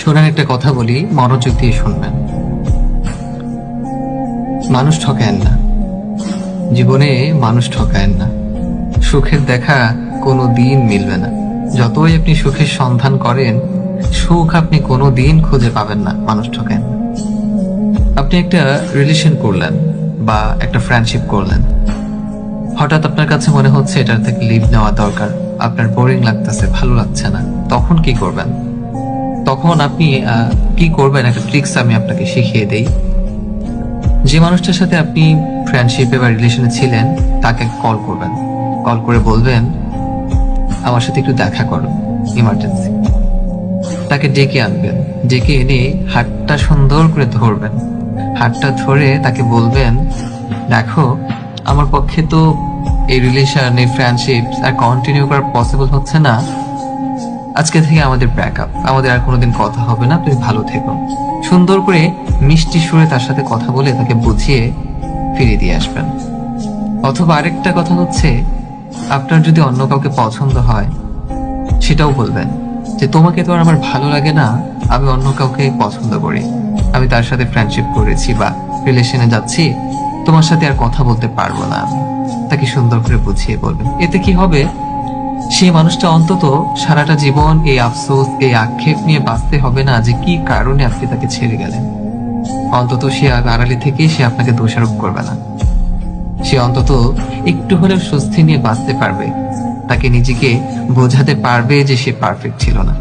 শোনেন, একটা কথা বলি, মনোযোগ দিয়ে শুনবেন। মানুষ ঠকায়েন না, জীবনে মানুষ ঠকায়েন না। সুখের দেখা কোনো দিন মিলবে না। যতই আপনি সুখের সন্ধান করেন, সুখ আপনি কোনো দিন খুঁজে পাবেন না। মানুষ ঠকায়েন না। আপনি একটা রিলেশন করলেন বা একটা ফ্রেন্ডশিপ করলেন, হঠাৎ আপনার কাছে মনে হচ্ছে এটার থেকে লিভ নেওয়া দরকার, আপনার বোরিং লাগতেছে, ভালো লাগছে না, তখন কি করবেন? তখন আপনি কি করবেন, একটা ট্রিক্স আমি আপনাকে শিখিয়ে দেই। যে মানুষটার সাথে আপনি ফ্রেন্ডশিপে বা রিলেশনে ছিলেন তাকে কল করবেন। কল করে বলবেন, আমার সাথে একটু দেখা করো, ইমার্জেন্সি। তাকে ডেকে আনবেন, ডেকে এনে হাতটা সুন্দর করে ধরবেন। হাতটা ধরে তাকে বলবেন, দেখো, আমার পক্ষে তো এই রিলেশন, এই ফ্রেন্ডশিপ আর কন্টিনিউ করা পসিবল হচ্ছে না। আজকে থেকে আমাদের ব্রেকআপ, আমাদের আর কোনোদিন কথা হবে না, তুমি ভালো থেকো। সুন্দর করে মিষ্টি সুরে তার সাথে কথা বলে তাকে বুঝিয়ে ফিরিয়ে দিয়ে আসবেন। অথবা আরেকটা কথা হচ্ছে, আপনার যদি অন্য কাউকে পছন্দ হয় সেটাও বলবেন যে তোমাকে তো আর আমার ভালো লাগে না, আমি অন্য কাউকে পছন্দ করি, আমি তার সাথে ফ্রেন্ডশিপ করেছি বা রিলেশনে যাচ্ছি, তোমার সাথে আর কথা বলতে পারবো না। তাকে সুন্দর করে বুঝিয়ে বলবেন। এতে কি হবে, সেই মানুষটা অন্তত সারাটা জীবন এই আফসোস, এই আক্ষেপ নিয়ে বাঁচতে হবে না যে কি কারণে আপনি তাকে ছেড়ে গেলেন। অন্তত সে আড়ালে থেকে সে আপনাকে দোষারোপ করবে না। সে অন্তত একটু হলেও স্বস্তি নিয়ে বাঁচতে পারবে, তাকে নিজেকে বোঝাতে পারবে যে সে পারফেক্ট ছিল না।